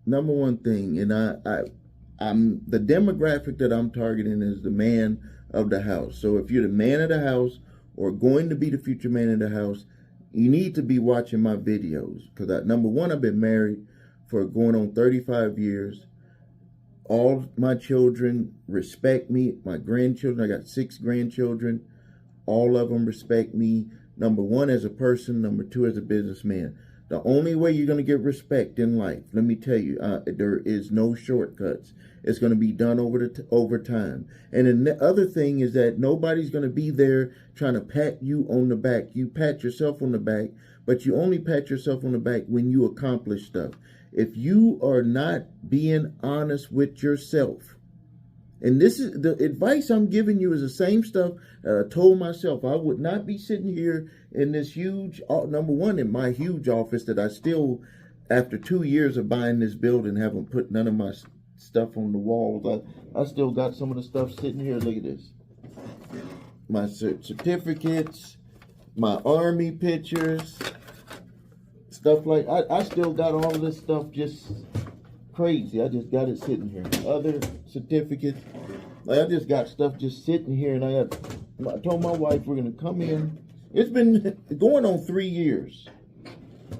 Number one thing, and I'm the demographic that I'm targeting is the man of the house. So if you're the man of the house or going to be the future man of the house, you need to be watching my videos because number one, I've been married for going on 35 years. All my children respect me. My grandchildren, I got 6 grandchildren. All of them respect me. Number one, as a person. Number two, as a businessman. The only way you're going to get respect in life, let me tell you, there is no shortcuts. It's going to be done over time. And then the other thing is that nobody's going to be there trying to pat you on the back. You pat yourself on the back, but you only pat yourself on the back when you accomplish stuff. If you are not being honest with yourself, and this is the advice I'm giving you is the same stuff I told myself. I would not be sitting here in this huge, number one, in my huge office that I still, after 2 years of buying this building, haven't put none of my stuff on the walls. I still got some of the stuff sitting here. Look at this. My certificates, my army pictures, stuff like, I still got all of this stuff just crazy. I just got it sitting here. Other certificates. I just got stuff just sitting here, and I told my wife we're gonna come in. It's been going on 3 years.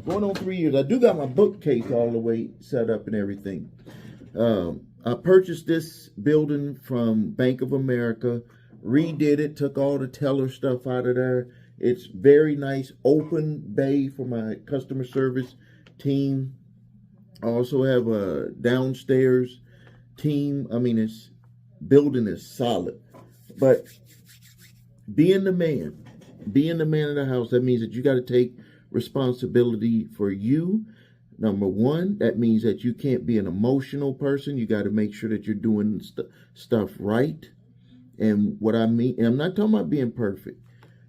Going on 3 years. I do got my bookcase all the way set up and everything. I purchased this building from Bank of America, redid it, took all the teller stuff out of there. It's very nice, open bay for my customer service team. I also have a downstairs team. I mean, this building is solid. But being the man of the house, that means that you got to take responsibility for you. Number one, that means that you can't be an emotional person. You got to make sure that you're doing stuff right. And what I mean, and I'm not talking about being perfect.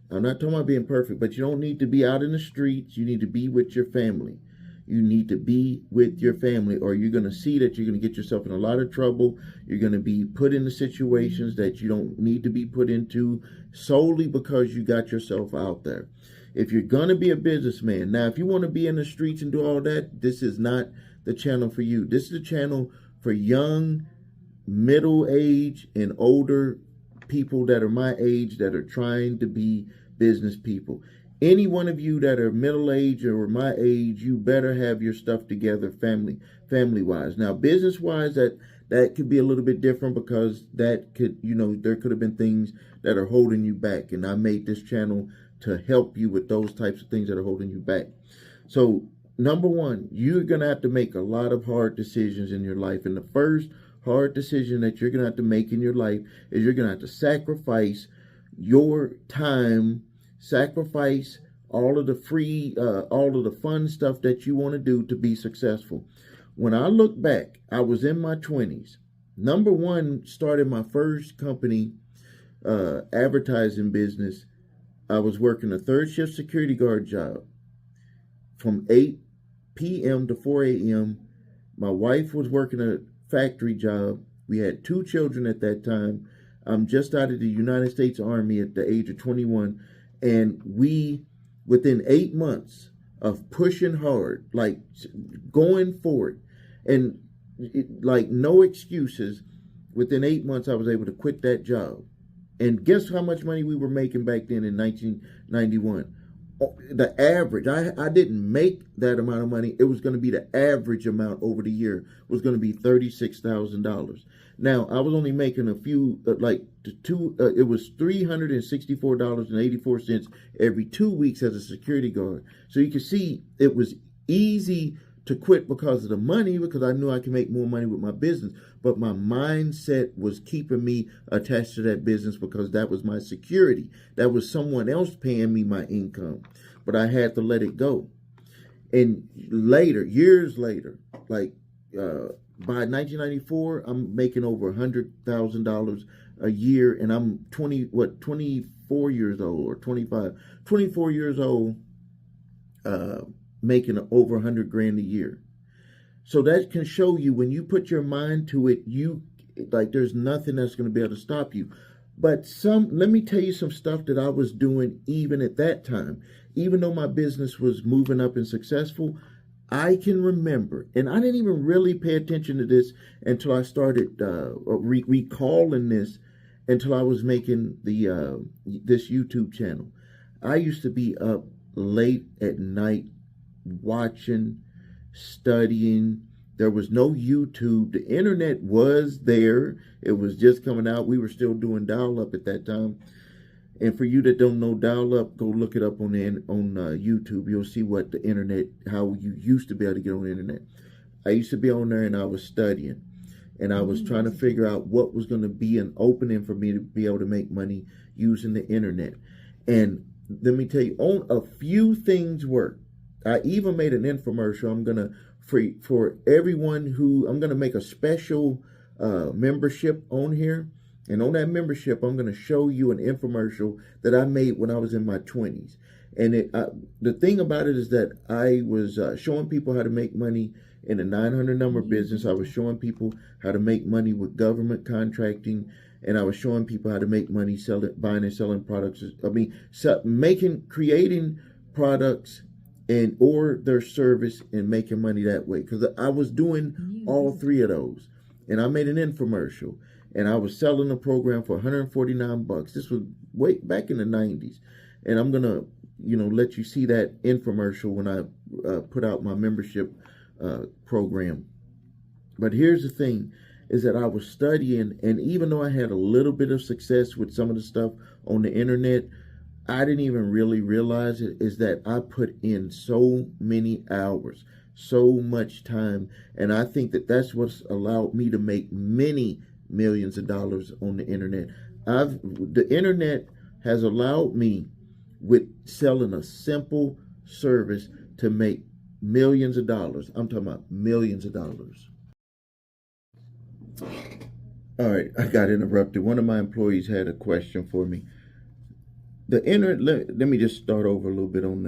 But you don't need to be out in the streets. You need to be with your family. You need to be with your family, or you're going to see that you're going to get yourself in a lot of trouble. You're going to be put into situations that you don't need to be put into solely because you got yourself out there. If you're going to be a businessman, now, if you want to be in the streets and do all that, this is not the channel for you. This is the channel for young, middle age, and older people that are my age that are trying to be business people. Any one of you that are middle age or my age, you better have your stuff together family wise. Now, business wise, that could be a little bit different because that could, there could have been things that are holding you back. And I made this channel to help you with those types of things that are holding you back. So, number one, you're going to have to make a lot of hard decisions in your life. And the first hard decision that you're going to have to make in your life is you're going to have to sacrifice your time, sacrifice all of the fun stuff that you want to do to be successful. When I look back, I was in my 20s. Number one, started my first company, advertising business. I was working a third shift security guard job from 8 p.m. to 4 a.m. My wife was working a factory job. We had 2 children at that time. I'm just out of the United States Army at the age of 21. And we, within 8 months of pushing hard, like going for it, and like no excuses, within 8 months I was able to quit that job. And guess how much money we were making back then in 1991? The average, I didn't make that amount of money. It was going to be the average amount over the year was going to be $36,000. Now, I was only making a few, it was $364.84 every 2 weeks as a security guard. So you can see it was easy to quit because of the money, because I knew I could make more money with my business. But my mindset was keeping me attached to that business because that was my security. That was someone else paying me my income. But I had to let it go. And later, years later, by 1994, I'm making over $100,000 a year, and I'm 24 years old or 24 years old, making over $100,000 a year. So that can show you when you put your mind to it, there's nothing that's going to be able to stop you. But let me tell you some stuff that I was doing even at that time. Even though my business was moving up and successful, I can remember, and I didn't even really pay attention to this until I started recalling this until I was making the this YouTube channel. I used to be up late at night watching, studying. There was no YouTube. The internet was there. It was just coming out. We were still doing dial-up at that time. And for you that don't know dial-up, go look it up on YouTube. You'll see what the internet, how you used to be able to get on the internet. I used to be on there and I was studying. And I was trying to figure out what was going to be an opening for me to be able to make money using the internet. And let me tell you, on a few things worked. I even made an infomercial. I'm going to, for everyone who, I'm going to make a special membership on here. And on that membership, I'm going to show you an infomercial that I made when I was in my 20s. And the thing about it is that I was showing people how to make money in a 900 number business. I was showing people how to make money with government contracting. And I was showing people how to make money buying and selling products. Creating products or their service and making money that way. Because I was doing all three of those. And I made an infomercial. And I was selling a program for $149. This was way back in the 90s. And I'm going to, let you see that infomercial when I put out my membership program. But here's the thing, is that I was studying, and even though I had a little bit of success with some of the stuff on the internet, I didn't even really realize it, is that I put in so many hours, so much time. And I think that that's what's allowed me to make many millions of dollars on the internet. The internet has allowed me, with selling a simple service, to make millions of dollars. I'm talking about millions of dollars. All right, I got interrupted. One of my employees had a question for me. The internet, let me just start over a little bit on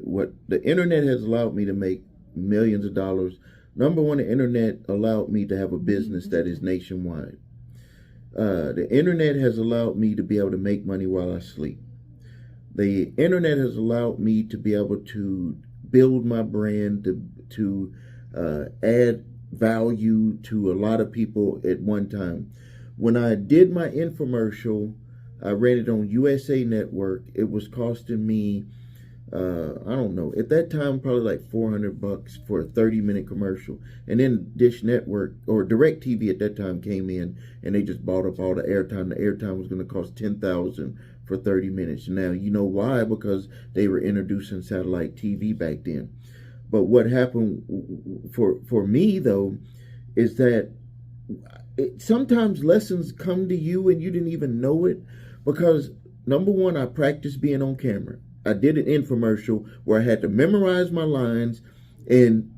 what the internet has allowed me to make millions of dollars. Number one, the internet allowed me to have a business that is nationwide. The internet has allowed me to be able to make money while I sleep. The internet has allowed me to be able to build my brand, to add value to a lot of people at one time. When I did my infomercial, I ran it on USA Network. It was costing me, I don't know, at that time, probably like $400 for a 30-minute commercial. And then Dish Network, or DirecTV at that time, came in and they just bought up all the airtime. The airtime was going to cost $10,000 for 30 minutes. Now, you know why? Because they were introducing satellite TV back then. But what happened for me, though, is that sometimes lessons come to you and you didn't even know it. Because, number one, I practiced being on camera. I did an infomercial where I had to memorize my lines, and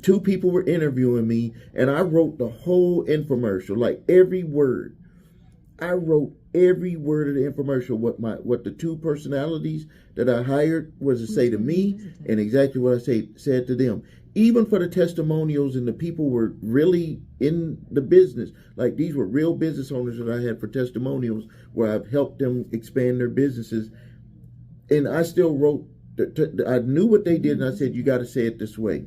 two people were interviewing me, and I wrote the whole infomercial, like every word. I wrote every word of the infomercial, what the two personalities that I hired was to say to me, and exactly what I said to them. Even for the testimonials, and the people were really in the business. Like, these were real business owners that I had for testimonials, where I've helped them expand their businesses. And I still wrote, I knew what they did, and I said, you got to say it this way.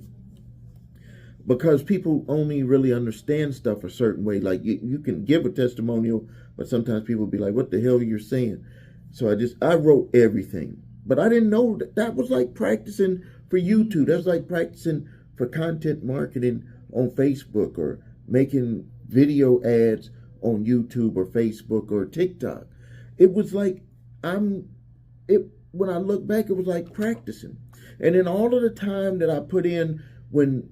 Because people only really understand stuff a certain way. Like, you can give a testimonial, but sometimes people be like, what the hell are you saying? So I wrote everything. But I didn't know that was like practicing for YouTube. That was like practicing for content marketing on Facebook, or making video ads on YouTube or Facebook or TikTok. It was like, when I look back, it was like practicing. And then all of the time that I put in when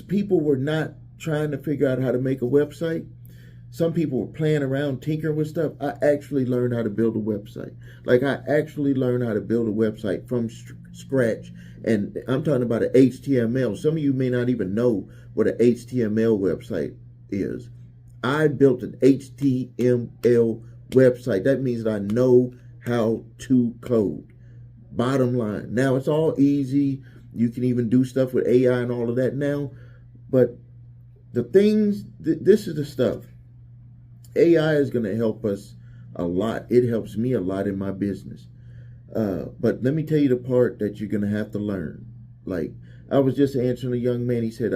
people were not trying to figure out how to make a website, some people were playing around, tinkering with stuff. I actually learned how to build a website. Like, I actually learned how to build a website from scratch. And I'm talking about an HTML. Some of you may not even know what an HTML website is. I built an HTML website. That means that I know how to code. Bottom line. Now, it's all easy. You can even do stuff with AI and all of that now. But the things, this is the stuff. AI is going to help us a lot. It helps me a lot in my business. But let me tell you the part that you're going to have to learn. Like, I was just answering a young man. He said,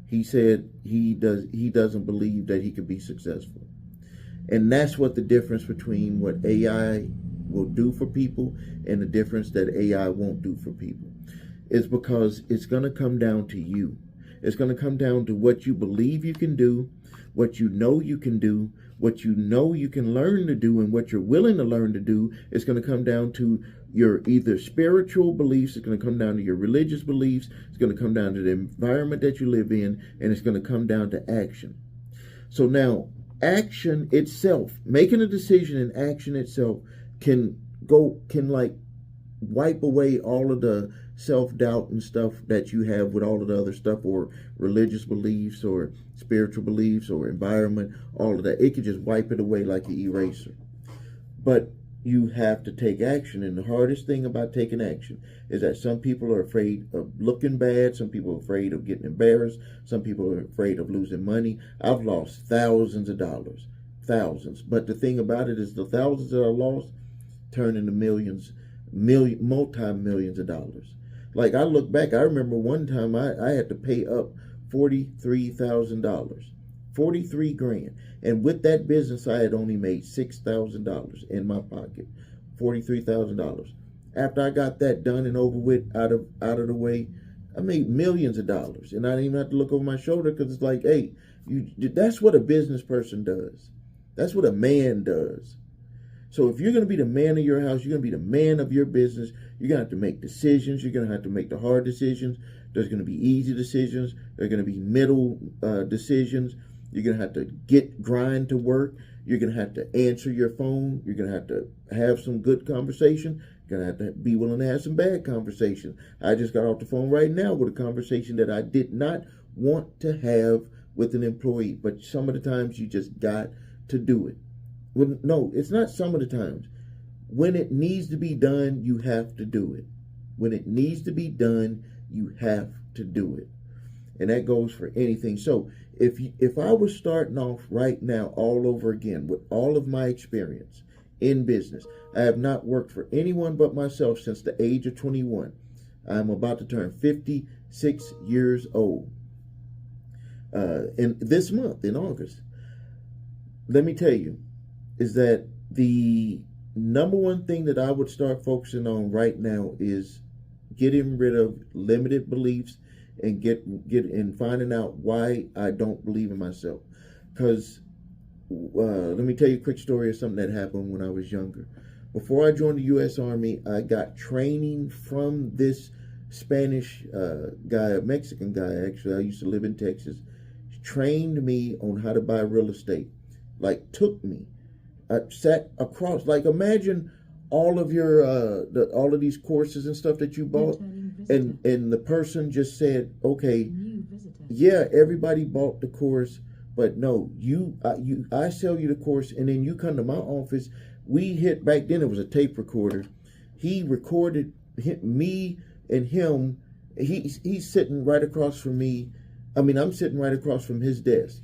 he said he doesn't believe that he could be successful. And that's what the difference between what AI will do for people and the difference that AI won't do for people is because it's going to come down to you. It's going to come down to what you believe you can do, what you know you can do, what you know you can learn to do, and what you're willing to learn to do. It's going to come down to your either spiritual beliefs, it's going to come down to your religious beliefs, it's going to come down to the environment that you live in, and it's going to come down to action. So now, action itself, making a decision in action itself can like wipe away all of the self-doubt and stuff that you have with all of the other stuff, or religious beliefs or spiritual beliefs or environment, all of that. It could just wipe it away like an eraser. But you have to take action, and the hardest thing about taking action is that some people are afraid of looking bad, some people are afraid of getting embarrassed, some people are afraid of losing money. I've lost thousands of dollars, thousands. But the thing about it is the thousands that I lost turn into millions, multi-millions of dollars. Like, I look back, I remember one time I had to pay up $43,000, 43 grand. And with that business, I had only made $6,000 in my pocket, $43,000. After I got that done and over with, out of the way, I made millions of dollars. And I didn't even have to look over my shoulder, because it's like, hey, that's what a business person does. That's what a man does. So if you're going to be the man of your house, you're going to be the man of your business, you're going to have to make decisions. You're going to have to make the hard decisions. There's going to be easy decisions. There are going to be middle decisions. You're going to have to grind to work. You're going to have to answer your phone. You're going to have to have some good conversation. You're going to have to be willing to have some bad conversation. I just got off the phone right now with a conversation that I did not want to have with an employee. But some of the times you just got to do it. No, it's not some of the times. When it needs to be done, you have to do it. When it needs to be done, you have to do it. And that goes for anything. So if I was starting off right now all over again with all of my experience in business, I have not worked for anyone but myself since the age of 21. I'm about to turn 56 years old in this month, in August. Let me tell you, is that the number one thing that I would start focusing on right now is getting rid of limited beliefs and and finding out why I don't believe in myself. Because let me tell you a quick story of something that happened when I was younger. Before I joined the U.S. Army, I got training from this Spanish guy, a Mexican guy actually. I used to live in Texas. He trained me on how to buy real estate. Like, took me. I sat across, like, imagine all of your all of these courses and stuff that you bought, and the person just said, okay, yeah, everybody bought the course, but no, I sell you the course, and then you come to my office. We hit, back then it was a tape recorder. He recorded me and him. He's sitting right across from me. I mean, I'm sitting right across from his desk.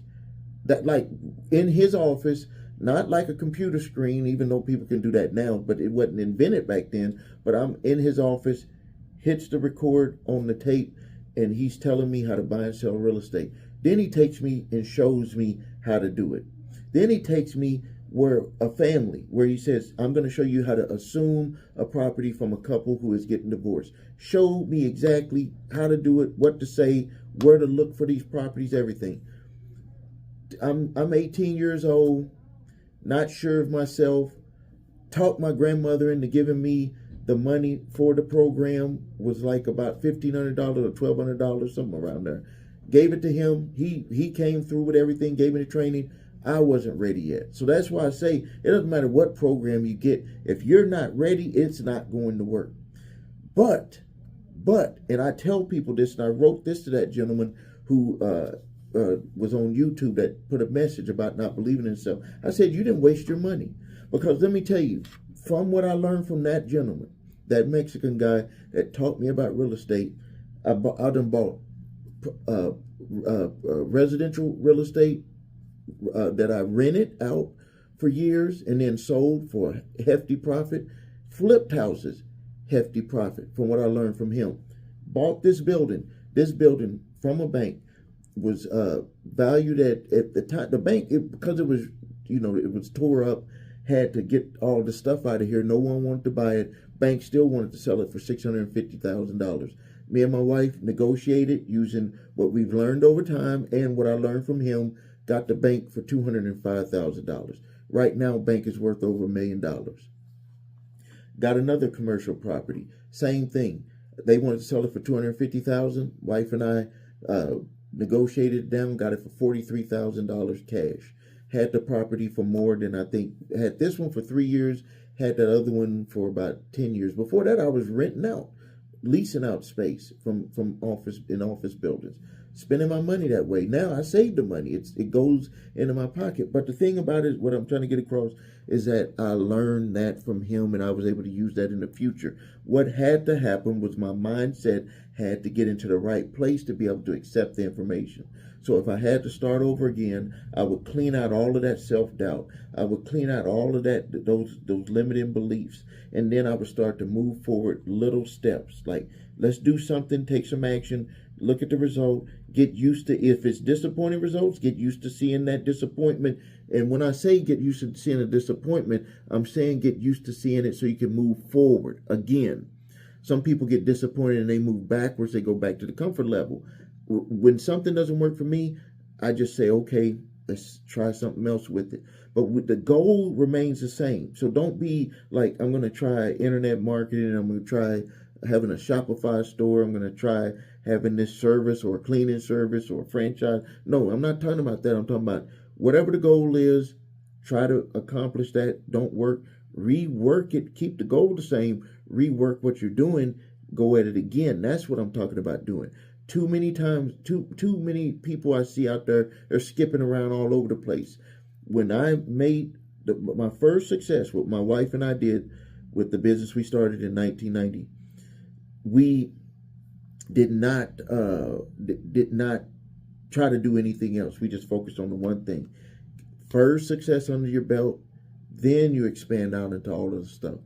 That, like, in his office. Not like a computer screen, even though people can do that now, but it wasn't invented back then. But I'm in his office, hits the record on the tape, and he's telling me how to buy and sell real estate. Then he takes me and shows me how to do it. Then he takes me where he says, I'm going to show you how to assume a property from a couple who is getting divorced. Show me exactly how to do it, what to say, where to look for these properties, everything. I'm 18 years old. Not sure of myself, talked my grandmother into giving me the money for the program. Was like about $1,500 or $1,200, something around there. Gave it to him. He came through with everything, gave me the training. I wasn't ready yet. So that's why I say it doesn't matter what program you get. If you're not ready, it's not going to work. But, and I tell people this, and I wrote this to that gentleman who was on YouTube that put a message about not believing in himself. I said, you didn't waste your money. Because let me tell you, from what I learned from that gentleman, that Mexican guy that taught me about real estate, I done bought residential real estate that I rented out for years and then sold for a hefty profit. Flipped houses, hefty profit, from what I learned from him. bought this building. This building from a bank was valued at the time. The bank, because it was, it was tore up, had to get all the stuff out of here. No one wanted to buy it. Bank still wanted to sell it for $650,000. Me and my wife negotiated using what we've learned over time and what I learned from him. Got the bank for $205,000. Right now, bank is worth over $1 million. Got another commercial property. Same thing. They wanted to sell it for $250,000. Wife and I negotiated it down. Got it for $43,000 cash. Had the property for more than, I think, had this one for 3 years. Had that other one for about 10 years. Before that, I was renting out, leasing out space from office buildings, spending my money that way. Now I save the money. It goes into my pocket. But the thing about it, what I'm trying to get across, is that I learned that from him, and I was able to use that in the future. What had to happen was my mindset had to get into the right place to be able to accept the information. So if I had to start over again, I would clean out all of that self-doubt. I would clean out all of that, those limiting beliefs. And then I would start to move forward little steps. Like, let's do something, take some action, look at the result, get used to, if it's disappointing results, get used to seeing that disappointment. And when I say get used to seeing a disappointment, I'm saying get used to seeing it so you can move forward again. Some people get disappointed and they move backwards. They go back to the comfort level. When something doesn't work for me, I just say, okay, let's try something else with it. But the goal remains the same. So don't be like, I'm going to try internet marketing. I'm going to try having a Shopify store. I'm going to try having this service or a cleaning service or a franchise. No, I'm not talking about that. I'm talking about whatever the goal is, try to accomplish that. Don't work, rework it, keep the goal the same, rework what you're doing, go at it again. That's what I'm talking about doing. Too many times, too many people I see out there are skipping around all over the place. When I made my first success, what my wife and I did with the business we started in 1990, we did not try to do anything else. We just focused on the one thing. First success under your belt, then you expand out into all of the stuff.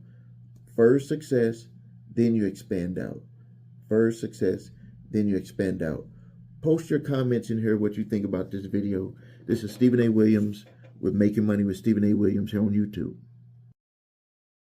First success, then you expand out. First success, then you expand out. Post your comments in here what you think about this video. This is Stephen A. Williams with Making Money with Stephen A. Williams here on YouTube.